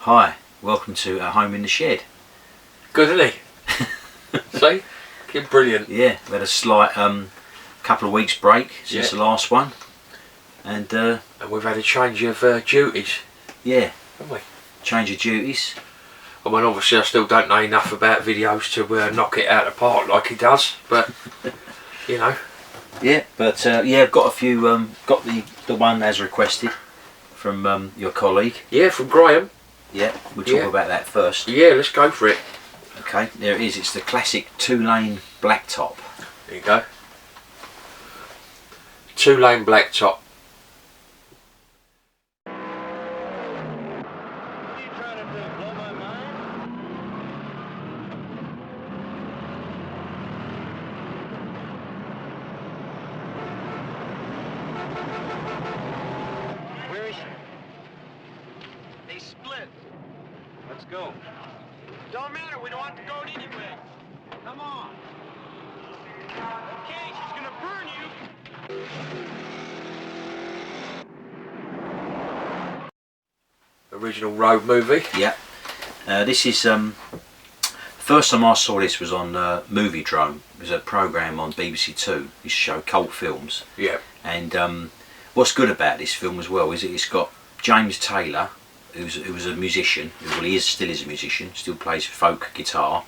Hi, welcome to At Home in the Shed. Good, isn't he? See? Kid brilliant. Yeah, we had a slight couple of weeks break since the last one. And we've had a change of duties. Yeah, Haven't we? Change of duties. I mean, obviously I still don't know enough about videos to knock it out of the park like he does, but, you know. Yeah, but yeah, I've got a few, got the one as requested from your colleague. Yeah, from Graham. Yeah, we'll talk about that first. Yeah, let's go for it. Okay, there it is. It's the classic 2-lane blacktop. There you go. 2-lane blacktop. Where is she? They split. Let's go. Don't matter, we don't have to go anyway. Come on. Okay, she's gonna burn you. Original road movie. Yeah. This is first time I saw this was on Movie Drone. It was a programme on BBC Two. It used to show cult films. Yeah. And what's good about this film as well is it's got James Taylor, who was a musician. Well, he still is a musician. Still plays folk guitar.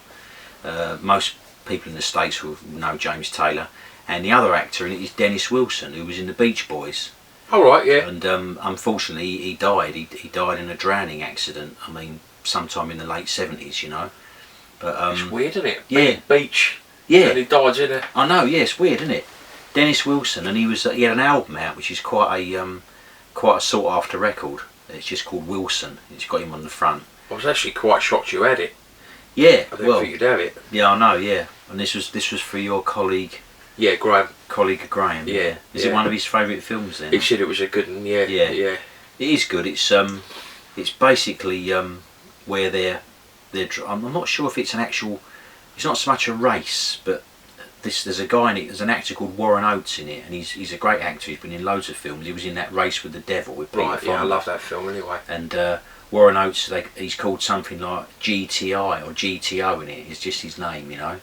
Most people in the States will know James Taylor. And the other actor in it is Dennis Wilson, who was in the Beach Boys. All right, yeah. And unfortunately, he died. He died in a drowning accident. I mean, sometime in the late 70s, you know. But It's weird, isn't it? Yeah. Beach. Yeah. And he died in it. I know. Yeah, it's weird, isn't it? Dennis Wilson, and he had an album out, which is quite a sought after record. It's just called Wilson. It's got him on the front. I was actually quite shocked you had it. Yeah. I didn't think you'd have it. Yeah, I know. Yeah. And this was for your colleague. Yeah, Graham. Colleague Graham. Yeah. Is it one of his favourite films then? He said it was a good one. Yeah. Yeah. Yeah. It is good. It's basically where they're. I'm not sure if it's an actual. It's not so much a race, but there's a guy in it. There's an actor called Warren Oates in it, and he's a great actor. He's been in loads of films. He was in that Race with the Devil with Peter Right. Fonda. Yeah, I love that film anyway. And Warren Oates, he's called something like GTI or GTO in it. It's just his name, you know.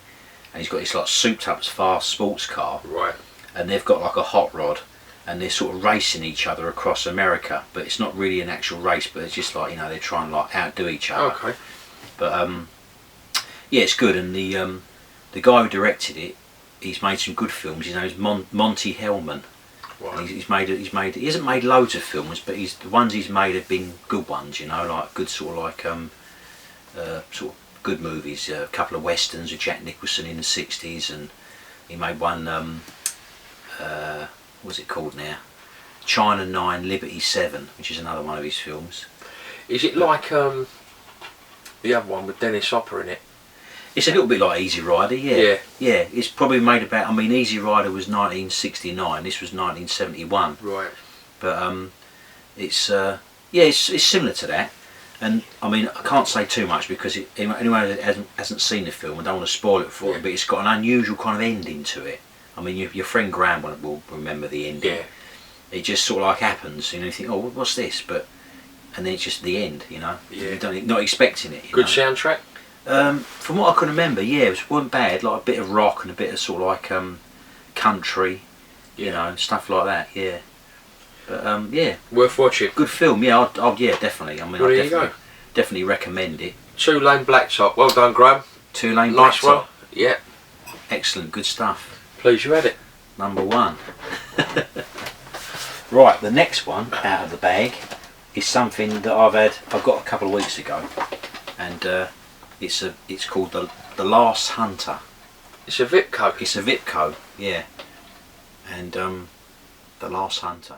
And he's got this like souped up fast sports car. Right. And they've got like a hot rod, and they're sort of racing each other across America. But it's not really an actual race, but it's just like, you know, they're trying to like outdo each other. Okay. But yeah, it's good. And the guy who directed it, he's made some good films. His name's Monty Hellman. Right. And he hasn't made loads of films, but the ones he's made have been good ones, you know, like good sort of like sort of good movies. A couple of westerns with Jack Nicholson in the 60s, and he made one. What's it called now? China 9, Liberty 7, which is another one of his films. Is it like the other one with Dennis Hopper in it? It's a little bit like Easy Rider, yeah. Yeah. Yeah, it's probably made about. I mean, Easy Rider was 1969. This was 1971. Right. But it's it's similar to that. And I mean, I can't say too much because anyone that hasn't seen the film, I don't want to spoil it for them. But it's got an unusual kind of ending to it. I mean, your friend Graham will remember the ending. Yeah. It just sort of like happens, you know. You think, oh, what's this? And then it's just the end, you know. Yeah. You're not expecting it. Good soundtrack. From what I can remember, yeah, it wasn't bad. Like a bit of rock and a bit of sort of like country, you know, stuff like that. Yeah. But yeah. Worth watching. Good film. Yeah, yeah, definitely. I mean, Well, I there you go. definitely recommend it. 2-lane blacktop. Well done, Graham. 2-lane Nice one. blacktop. Yeah. Excellent, good stuff. Pleased you had it. Number one. Right, the next one out of the bag is something that I've got a couple of weeks ago, and it's called the Last Hunter. It's a Vipco. It's a Vipco, yeah. And the Last Hunter.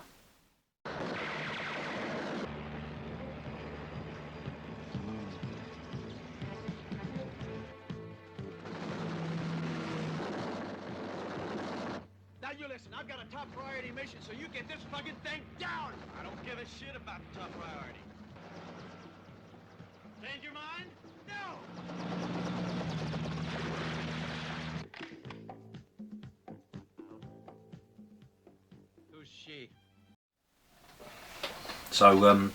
Now you listen, I've got a top priority mission, so you get this fucking thing down! I don't give a shit about the top priority. Change your mind? No! Who's she? So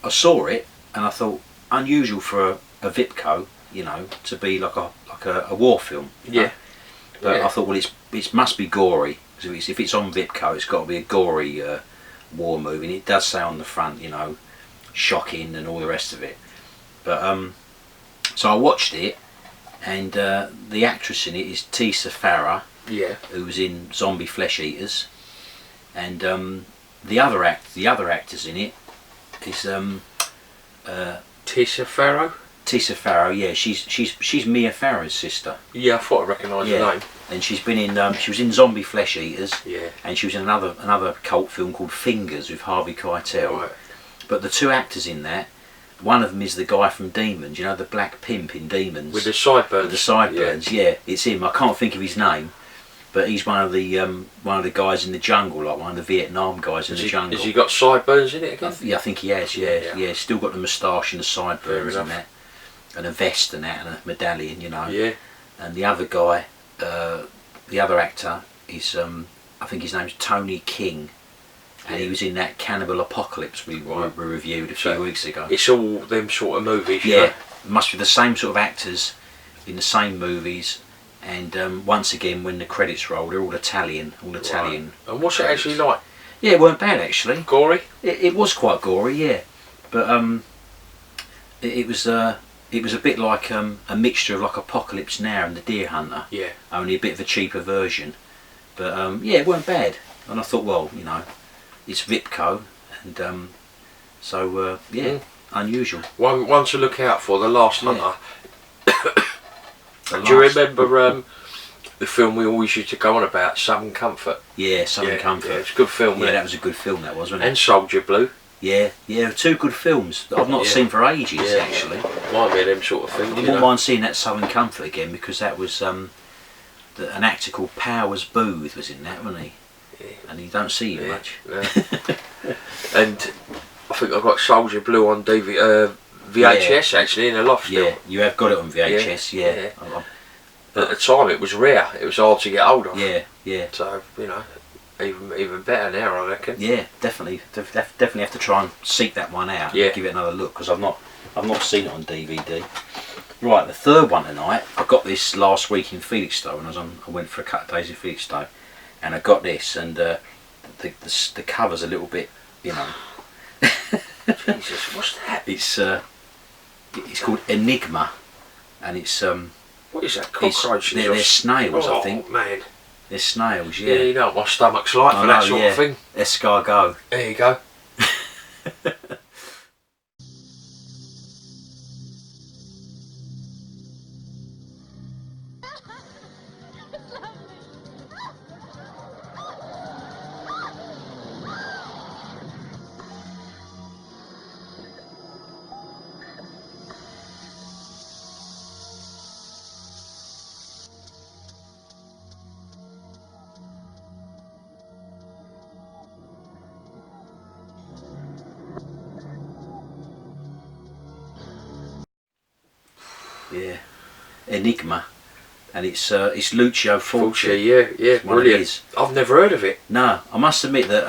I saw it and I thought, unusual for a Vipco, you know, to be like a war film. You know? But I thought, well, it must be gory. So if it's on Vipco, it's got to be a gory war movie. And it does say on the front, you know, shocking and all the rest of it. But so I watched it, and the actress in it is Tisa Farah, who was in Zombie Flesh Eaters, and the other actors in it is Tisa Farrow. Tisa Farrow, yeah, she's Mia Farrow's sister. Yeah, I thought I recognised the name. And she's been in she was in Zombie Flesh Eaters. Yeah. And she was in another cult film called Fingers with Harvey Keitel. Right. But the two actors in that, one of them is the guy from Demons, you know, the black pimp in Demons. With the sideburns. With the sideburns, yeah, it's him. I can't think of his name, but he's one of the guys in the jungle, like one of the Vietnam guys in the jungle. Has he got sideburns in it again? Yeah, I think he has. Yeah. Still got the moustache and the sideburns and that, and a vest and that, and a medallion, you know. Yeah. And the other guy, the other actor is I think his name's Tony King, and he was in that Cannibal Apocalypse we reviewed a few weeks ago. It's all them sort of movies. Yeah, it must be the same sort of actors in the same movies. And once again, when the credits roll, they're all Italian. And what's it actually like? Yeah, it weren't bad actually. Gory? It was quite gory, yeah. But it was a bit like a mixture of like Apocalypse Now and The Deer Hunter. Yeah. Only a bit of a cheaper version. But yeah, it weren't bad. And I thought, well, you know, it's Vipco, and so yeah, unusual. One to look out for, The Last Hunter. Do you remember the film we always used to go on about, Southern Comfort? Yeah, Southern Comfort. Yeah, it's a good film. Yeah, that was a good film, that was, wasn't it? And Soldier Blue. Yeah, two good films that I've not seen for ages, actually. Might be them sort of things. I wouldn't mind seeing that Southern Comfort again, because that was an actor called Powers Booth was in that, wasn't he? Yeah. And you don't see him much. No. And I think I've got Soldier Blue on VHS actually in a loft still. Yeah, you have got it on VHS, yeah. At the time it was rare, it was hard to get hold of. Yeah. So, you know, even better now, I reckon. Yeah, definitely have to try and seek that one out. Yeah. And give it another look, because I've not seen it on DVD. Right, the third one tonight. I got this last week in Felixstowe, and I went for a couple of days in Felixstowe, and I got this, and the cover's a little bit, you know. Jesus, what's that? It's called Aenigma, and it's what is that? Cockroaches? They're snails, I think. Oh man, they're snails. Yeah. Yeah, you know what my stomach's like for that sort of thing. Escargot. There you go. Yeah, Aenigma, and it's Lucio Fulci. Yeah, brilliant. I've never heard of it. No, I must admit that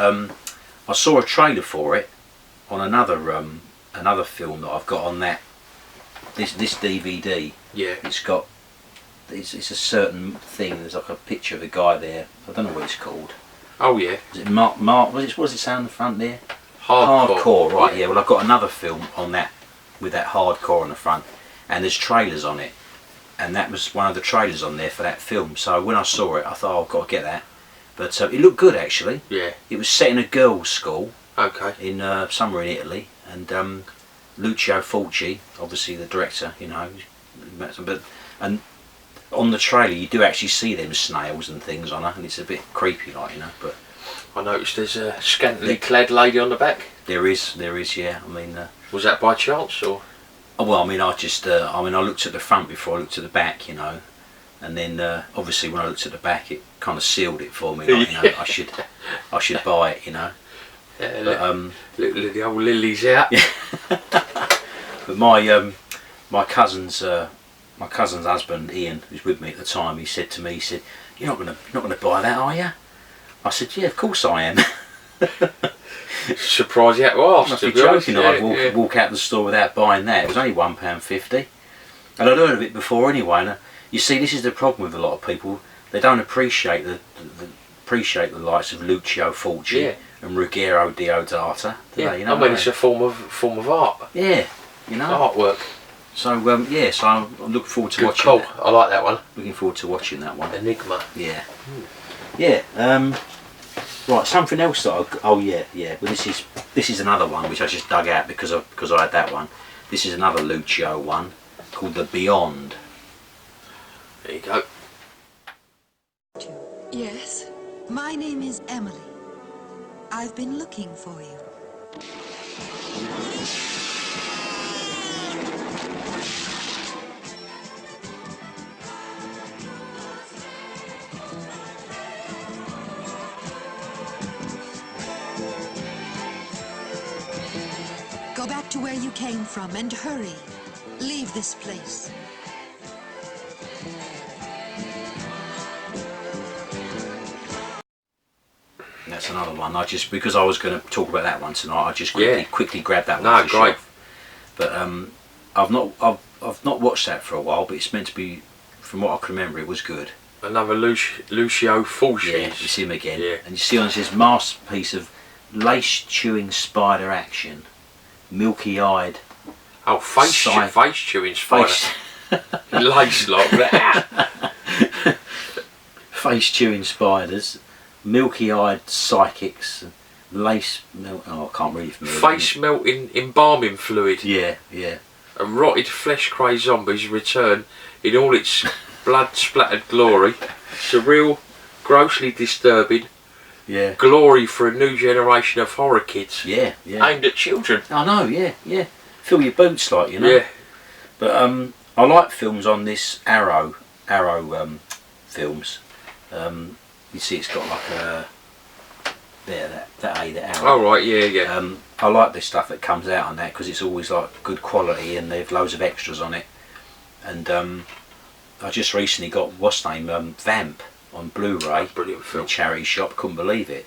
I saw a trailer for it on another film that I've got on this DVD. Yeah. It's a certain thing. There's like a picture of a guy there. I don't know what it's called. Oh yeah. Is it Mark? What does it say on the front there? Hardcore. Right. Yeah. Well, I've got another film on that with that hardcore on the front. And there's trailers on it, and that was one of the trailers on there for that film. So when I saw it, I thought, oh, I've got to get that. But it looked good actually. Yeah. It was set in a girls' school. Okay. In somewhere in Italy, and Lucio Fulchi, obviously the director, you know, and on the trailer you do actually see them snails and things on her, and it's a bit creepy, like, you know. But I noticed there's a scantily clad lady on the back. There is, yeah. I mean, was that by chance or? Well, I mean, I looked at the front before I looked at the back, you know, and then obviously when I looked at the back, it kind of sealed it for me. Like, you know, I should buy it, you know. Yeah, but, the old lilies out. Yeah. But my cousin's husband Ian, who was with me at the time, he said to me, "You're not gonna buy that, are you?" I said, "Yeah, of course I am." Surprised you had to ask. Must to be be honest. joking. I'd walk out the store without buying that. It was only £1.50, and I'd heard of it before anyway. And you see, this is the problem with a lot of people. They don't appreciate the likes of Lucio Fulci and Ruggero Deodata. I mean, it's a form of art. Yeah, you know, artwork. So so I'm looking forward to watching. Cool. That. I like that one. Looking forward to watching that one. Aenigma. Yeah. Yeah. Right. Something else that well, this is another one which I just dug out because I had that one. This is another Lucio one called The Beyond. There you go. Yes, my name is Emily. I've been looking for you. Go back to where you came from and hurry. Leave this place. That's another one. Because I was going to talk about that one tonight, I just quickly grabbed that one. No, great. But I've not watched that for a while. But it's meant to be, from what I can remember, it was good. Another Lucio Fulchi. Yeah, you see him again. Yeah. And you see on his masterpiece of lace-chewing spider action, milky-eyed. Oh, face chewing spider. Lace lock that. Face-chewing spiders. Milky-eyed psychics, lace melt. Oh, I can't read it from here. Face melting embalming fluid. Yeah. And rotted flesh crazed zombies return in all its blood splattered glory. Surreal, grossly disturbing. Yeah. Glory for a new generation of horror kids. Yeah. Aimed at children. I know. Yeah. Fill your boots, like, you know. Yeah. But I like films on this Arrow films. You see, it's got like a that Arrow. Oh right, yeah. I like this stuff that comes out on that because it's always like good quality and they've loads of extras on it. And I just recently got Vamp on Blu-ray. Brilliant film. In a charity shop. Couldn't believe it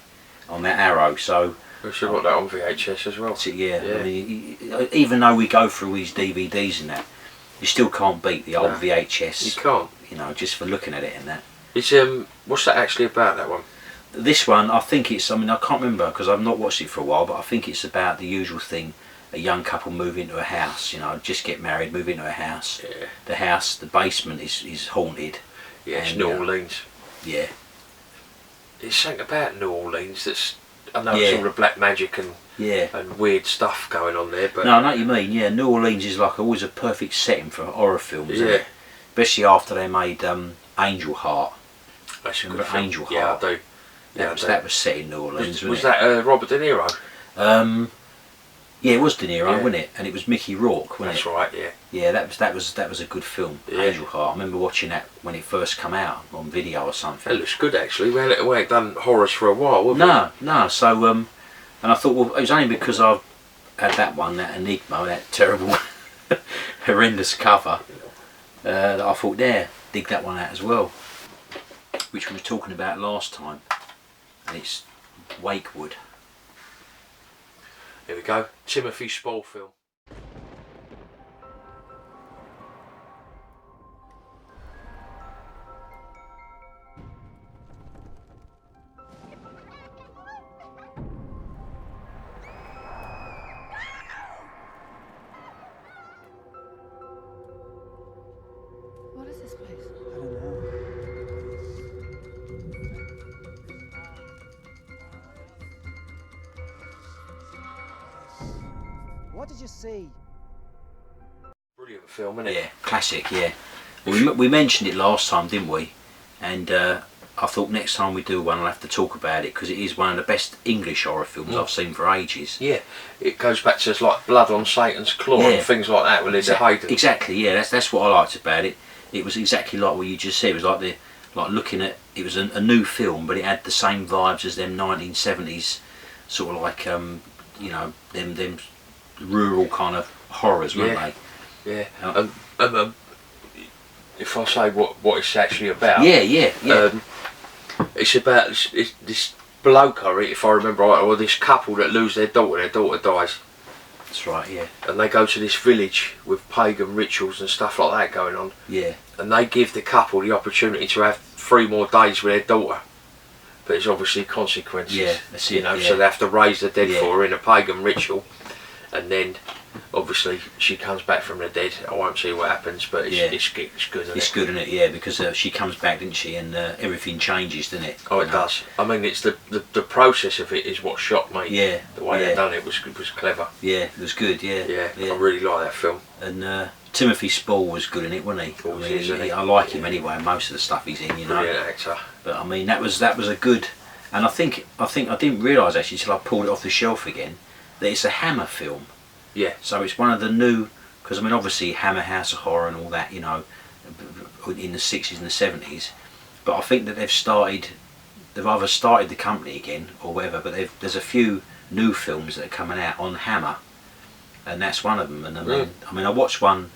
on that Arrow. So we should got that on VHS as well. Yeah. I mean, even though we go through these DVDs and that, you still can't beat the old VHS. You can't. You know, just for looking at it and that. It's what's that actually about, that one? This one, I think it's, I can't remember because I've not watched it for a while, but I think it's about the usual thing, a young couple move into a house, you know, just get married, move into a house. Yeah. The basement is haunted. Yeah, it's New Orleans. Yeah. It's something about New Orleans that's, I know it's all the black magic and weird stuff going on there, but... No, I know what you mean, yeah, New Orleans is like always a perfect setting for horror films, isn't it? Especially after they made Angel Heart. That's a Remember good film. Angel Heart? Yeah, I do. That was set in New Orleans, was that Robert De Niro? Yeah, it was De Niro, wasn't it? And it was Mickey Rourke, wasn't That's it? right, yeah. Yeah, that was a good film, Yeah. Angel Heart. I remember watching that when it first came out on video or something. It looks good actually. We hadn't done horrors for a while, have we? No. So and I thought, well, it was only because I had that one, that Aenigma, that terrible, horrendous cover, that I thought, dig that one out as well, which we were talking about last time, and it's Wakewood. Here we go. Timothy Spall film. What is this place? I don't know. What did you see? Brilliant film, isn't it? Yeah, classic. Yeah, we mentioned it last time, didn't we? And I thought next time we do one, I'll have to talk about it because it is one of the best English horror films I've seen for ages. Yeah, it goes back to like Blood on Satan's Claw and things like that with Linda Hayden. Exactly. Yeah, that's what I liked about it. It was exactly like what you just said. It was like looking at, it was a new film, but it had the same vibes as them 1970s sort of like you know, them rural kind of horrors, weren't they? Yeah. If I say what it's actually about, yeah. it's about this bloke, if I remember right, or this couple that lose their daughter dies. That's right, yeah. And they go to this village with pagan rituals and stuff like that going on. Yeah. And they give the couple the opportunity to have 3 more days with their daughter. But it's obviously consequences. Yeah, that's it, You know, yeah. so they have to raise the dead Yeah. for her in a pagan ritual. And then, obviously, she comes back from the dead. I won't see what happens, but it's good, isn't It's it? good, isn't it? Yeah, because she comes back, didn't she? And everything changes, doesn't it? Oh, You it know? does. I mean, it's the process of it is what shocked me. Yeah. The way yeah. they done it was clever. Yeah, it was good, yeah. Yeah, I really like that film. And Timothy Spall was good in it, wasn't he? Always is, isn't he? I like him anyway, most of the stuff he's in, you know. Brilliant actor. But I mean, that was a good, and I think I didn't realise actually till I pulled it off the shelf again that it's a Hammer film. Yeah. So it's one of the new, because I mean obviously Hammer House of Horror and all that, you know, in the 60s and the 70s. But I think that they've either started the company again or whatever. But there's a few new films that are coming out on Hammer, and that's one of them. And I mean I watched one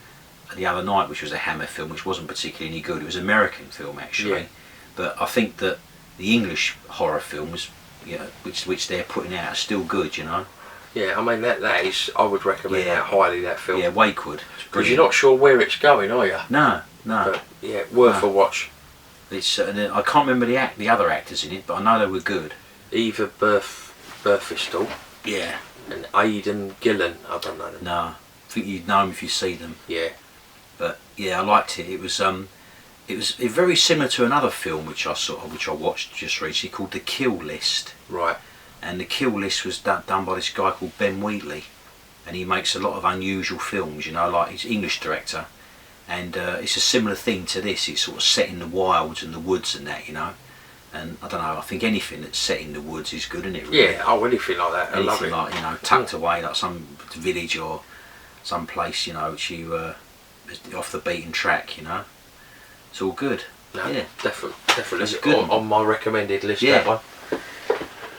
the other night which was a Hammer film which wasn't particularly any good. It was an American film actually. Yeah. But I think that the English horror films, you know, which they're putting out are still good, you know. Yeah, I mean that is. I would recommend Yeah. that highly. That film. Yeah, Wakewood. Because you're not sure where it's going, are you? No. But yeah, worth a watch. It's and I can't remember the other actors in it, but I know they were good. Eva Burfistel Yeah. and Aidan Gillen. I don't know them. No, I think you'd know them if you see them. Yeah. But yeah, I liked it. It was very similar to another film which I watched just recently called The Kill List. Right. And The Kill List was done by this guy called Ben Wheatley, and he makes a lot of unusual films, you know, like he's an English director, and it's a similar thing to this. It's sort of set in the wilds and the woods and that, you know. And I don't know, I think anything that's set in the woods is good, isn't it? Really? Yeah. Oh, anything like that. I love Anything it. like, you know, tucked away, like some village or some place, you know, which you is off the beaten track, you know. It's all good. No, Yeah. definitely. It's a good one. On my recommended list. Yeah. That one.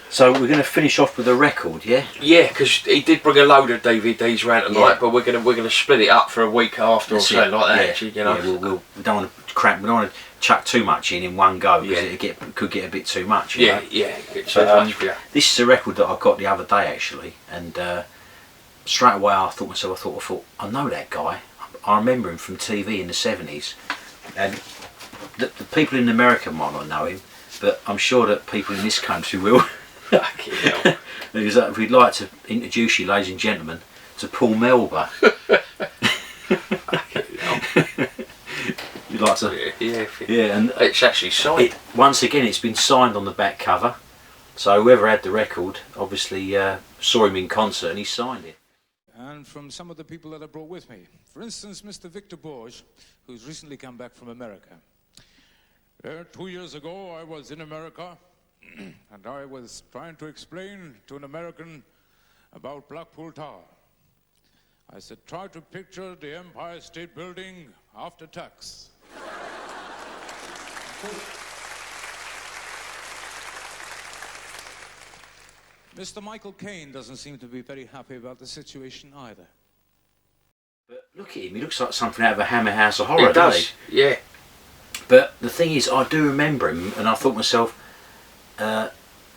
So we're going to finish off with a record, yeah? Yeah, because he did bring a load of DVDs round tonight, Yeah. but we're gonna split it up for a week after That's or something it. like that. Yeah. Actually, you know. Yeah, we don't want to cramp. We don't want to chuck too much in one go because Yeah. could get a bit too much. You know? Yeah. It's But, too much for you. this is a record that I got the other day actually, and straight away I thought I know that guy. I remember him from TV in the 70s, and the people in America might not know him, but I'm sure that people in this country will. Fucking hell. We'd like to introduce you, ladies and gentlemen, to Paul Melba. You'd like to, Yeah, and it's actually signed. once again it's been signed on the back cover. So whoever had the record obviously saw him in concert and he signed it. And from some of the people that I brought with me. For instance, Mr. Victor Borge, who's recently come back from America. 2 years ago, I was in America, and I was trying to explain to an American about Blackpool Tower. I said, try to picture the Empire State Building after tax. Mr. Michael Caine doesn't seem to be very happy about the situation either. But look at him, he looks like something out of a Hammer House of Horror, It doesn't does. he? Yeah. But the thing is, I do remember him, and I thought to myself, and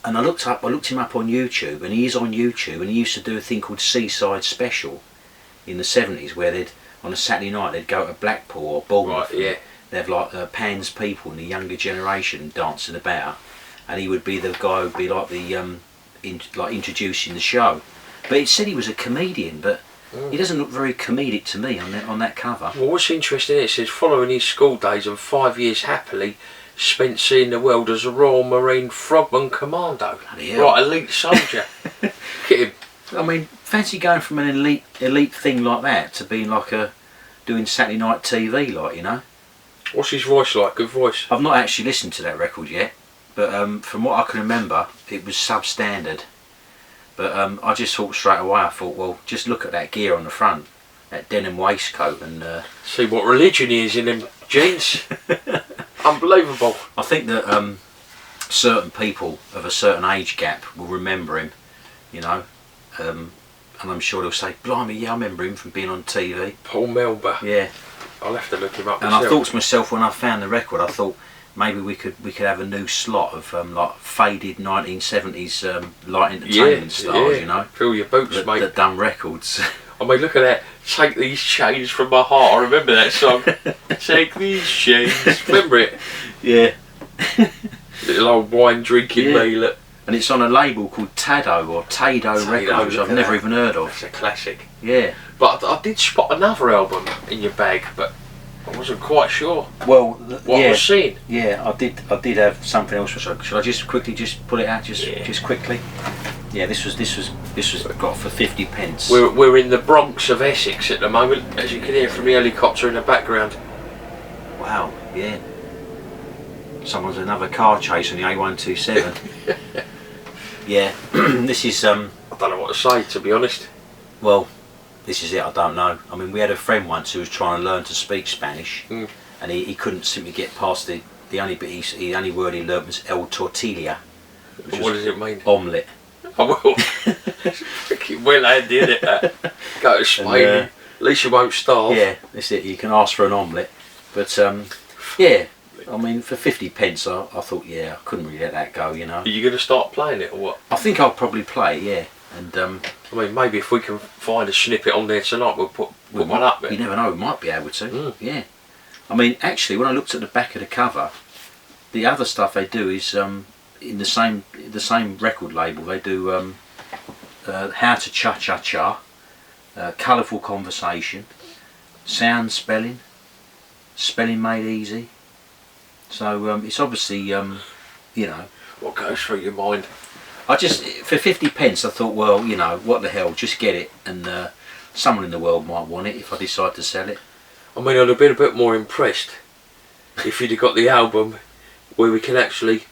I looked him up on YouTube, and he is on YouTube, and he used to do a thing called Seaside Special in the 70s, where they'd on a Saturday night they'd go to Blackpool or Bournemouth. Right, yeah. They'd have like Pan's people and the younger generation dancing about, and he would be the guy who'd be like the introducing the show. But it said he was a comedian, but he doesn't look very comedic to me on that cover. Well, what's interesting, it says following his school days and 5 years happily spent seeing the world as a Royal Marine Frogman Commando. Bloody hell. Right, elite soldier. Look at him. I mean, fancy going from an elite thing like that to being like doing Saturday night TV, like, you know. What's his voice like? Good voice. I've not actually listened to that record yet, but from what I can remember, it was substandard. But I just thought straight away, I thought, well, just look at that gear on the front, that denim waistcoat, and See what religion he is in them jeans. Unbelievable. I think that certain people of a certain age gap will remember him, you know, and I'm sure they'll say, blimey, yeah, I remember him from being on TV. Paul Melba. Yeah. I'll have to look him up And myself. I thought to myself when I found the record, I thought maybe we could have a new slot of like faded 1970s light entertainment stars, you know. Fill your boots, mate. That done records. I mean, look at that. Take these chains from my heart. I remember that song. Take these chains. Remember it? Yeah. Little old wine drinking meal. And it's on a label called Tado Records, which I've never even heard of. That's a classic. Yeah. But I did spot another album in your bag, but I wasn't quite sure Well, what I was seeing. Yeah, I did have something else. Should I just quickly pull it out just quickly? Yeah, this was got for 50 pence. We're in the Bronx of Essex at the moment, as you can hear from the helicopter in the background. Wow, yeah. Someone's another car chase on the A127. Yeah, this is I don't know what to say, to be honest. well, this is it. I don't know. I mean, we had a friend once who was trying to learn to speak Spanish, and he couldn't simply get past the only bit. The only word he learnt was el tortilla. What does it mean? Omelette. I will. Fucking well handy, isn't it? That? Go to Spain. At least you won't starve. Yeah, that's it. You can ask for an omelette, but yeah. I mean, for 50 pence, I thought, yeah, I couldn't really let that go, you know. Are you going to start playing it or what? I think I'll probably play, yeah. And I mean, maybe if we can find a snippet on there tonight, we'll put one up there. You never know, we might be able to. Yeah. I mean, actually, when I looked at the back of the cover, the other stuff they do is in the same record label. They do How to Cha Cha Cha, Colourful Conversation, Sound Spelling, Spelling Made Easy. So it's obviously, you know. What goes through your mind? I just, for 50 pence, I thought, well, you know, what the hell, just get it, and someone in the world might want it if I decide to sell it. I mean, I'd have been a bit more impressed if you'd have got the album where we can actually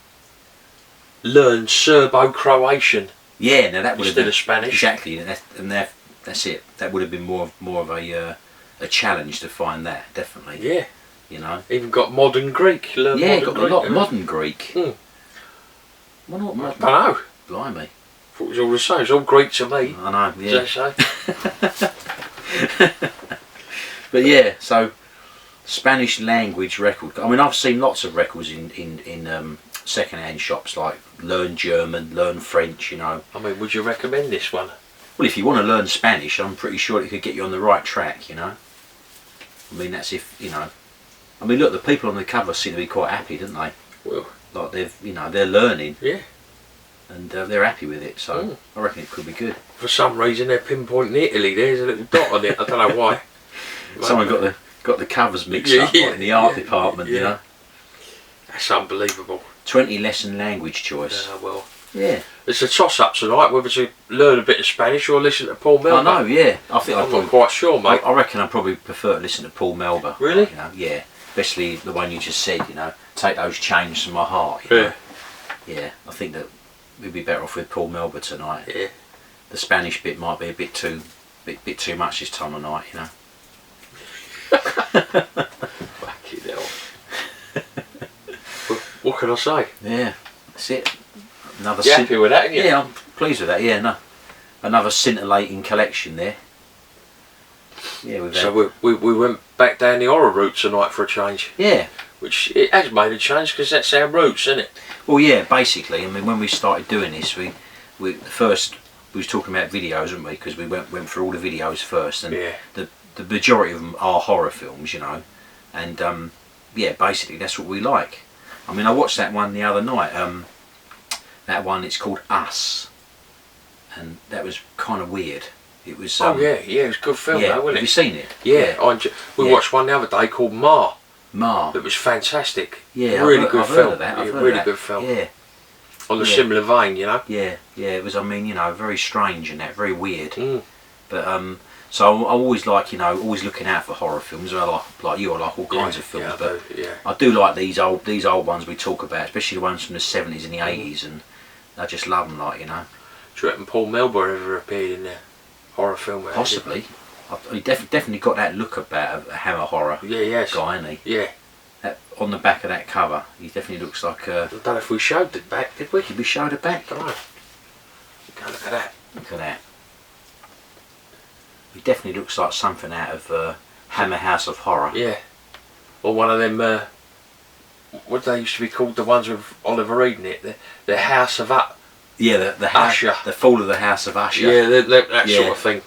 learn Serbo-Croatian. Yeah, now that would have been instead of Spanish. Exactly, and that's it. That would have been more of a challenge to find that, definitely. Yeah. You know. Even got modern Greek. Learn yeah, modern got Greek, a lot of modern Greek. Well, not modern. I know. Blimey. Thought it was all the same. It's all Greek to me. I know. Yeah. Does that say? But yeah, so Spanish language record. I mean, I've seen lots of records in second-hand shops, like Learn German, Learn French. You know. I mean, would you recommend this one? Well, if you want to learn Spanish, I'm pretty sure it could get you on the right track. You know. I mean, that's if you know. I mean, look, the people on the cover seem to be quite happy, don't they? Well, like they're learning. Yeah. And they're happy with it, so I reckon it could be good. For some reason, they're pinpointing Italy. There's a little dot on it. I don't know why. Someone got the covers mixed up like in the art department, you know. That's unbelievable. 20 lesson language choice. Well. Yeah. It's a toss-up tonight whether to learn a bit of Spanish or listen to Paul Melba. I know, yeah. I'm not quite sure, mate. I reckon I'd probably prefer to listen to Paul Melba. Really? You know, yeah. Especially the one you just said, you know. Take those chains from my heart. You know? Yeah. I think that we'd be better off with Paul Melba tonight. Yeah. The Spanish bit might be a bit too much this time of night, you know. Fucking hell. What can I say? Yeah, that's it. Another. You happy with that, aren't you? Yeah, I'm pleased with that. Yeah, no, another scintillating collection there. Yeah, we've so we went back down the horror route tonight for a change. Yeah. Which it has made a change because that's our roots, isn't it? Well, yeah, basically. I mean, when we started doing this, we first we was talking about videos, weren't we? Because we went through all the videos first, and the majority of them are horror films, you know, and yeah, basically that's what we like. I mean, I watched that one the other night. That one, it's called Us, and that was kind of weird. It was. Oh yeah, it was a good film, though, wasn't it? Have you seen it? Yeah, we watched one the other day called Ma. That was fantastic. Yeah, really good film. Heard of that. Really good film. Yeah. On a similar vein, you know. Yeah. It was. I mean, you know, very strange and that, very weird. But so I always like, you know, always looking out for horror films. I like you, I like all kinds of films, but I do like these old ones we talk about, especially the ones from the 70s and the 80s, and I just love them, like, you know. Do you reckon Paul Melba ever appeared in a horror film? Possibly. He definitely got that look about a hammer horror guy, hasn't he? Yeah. On the back of that cover, he definitely looks like. I don't know if we showed the back, did we? Did we show the back? I don't know. Go look at that. Look at that. He definitely looks like something out of Hammer House of Horror. Yeah. Or one of them what they used to be called, the ones with Oliver Reed in it, the House of Up. Yeah, the house, Usher. the fall of the House of Usher. Yeah, that Yeah. sort of thing.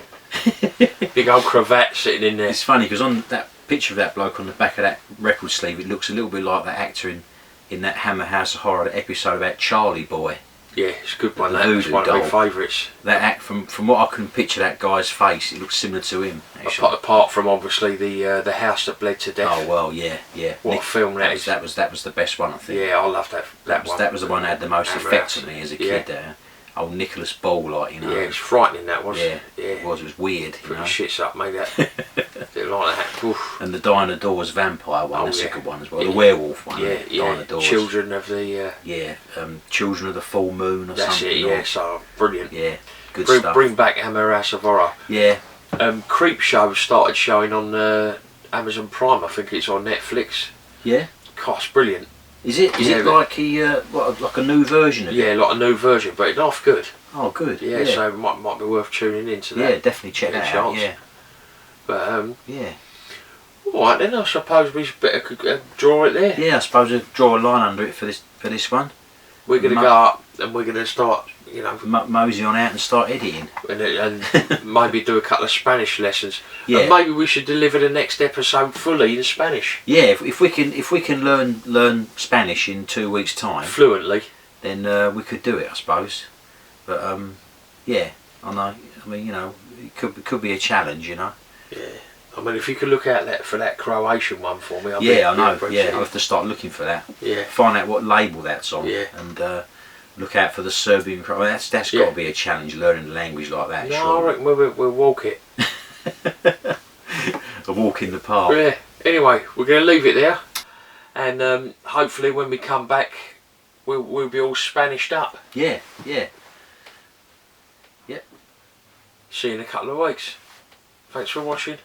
Big old cravat sitting in there. It's funny because on that picture of that bloke on the back of that record sleeve, it looks a little bit like that actor in that Hammer House of Horror, that episode about Charlie Boy. Yeah, it's a good one. The That's voodoo one of my doll. favourites. That act, from what I can picture that guy's face, it looks similar to him. Actually. Apart from obviously the house that bled to death. Oh well, yeah. What a film that is. That was the best one, I think. Yeah, I love that one. That was the one that had the most Hammer effect House. on me as a Yeah. kid. Old Nicholas Ball, like, you know. Yeah, it's frightening, that was. Yeah, yeah. it was weird, you Put know. your shits up, mate. That bit like that. Oof. And the Diner Doors vampire one, Oh, that's yeah. a good one as well. Yeah. The werewolf one, Yeah, Diner Doors. Children of the. Yeah, Children of the Full Moon or That's something. it. or- Yeah, so brilliant. Yeah, good Bring, stuff. bring back Hammer House of Horror. Yeah, Creep Show started showing on Amazon Prime. I think it's on Netflix. yeah. Cost brilliant. Is it Yeah, like like a new version of it? Yeah, like a new version, but it's half good. Oh, good. Yeah, so it might be worth tuning into that. yeah, definitely check Get a that out. chance. Yeah, But yeah, all right then. I suppose we better draw it there. yeah. I suppose I'll draw a line under it for this one. We're gonna Mo- go up and we're gonna start, you know, Mosey on out and start editing. and maybe do a couple of Spanish lessons. Yeah. And maybe we should deliver the next episode fully in Spanish, Yeah, if we can learn Spanish in 2 weeks' time, fluently. then we could do it, I suppose. But yeah, I know. I mean, you know, it could be a challenge, you know. Yeah. I mean, if you could look out for that Croatian one for me, Yeah, I know. appreciate Yeah, I'll it. have to start looking for that. Yeah. Find out what label that's on. Yeah. And look out for the Serbian. Well, that's got Yeah. to be a challenge, learning a language like that. No, Sure. I reckon we'll walk it. A walk in the park. Yeah. Anyway, we're going to leave it there, and hopefully when we come back, we'll be all Spanished up. Yeah, yeah. Yep. See you in a couple of weeks. Thanks for watching.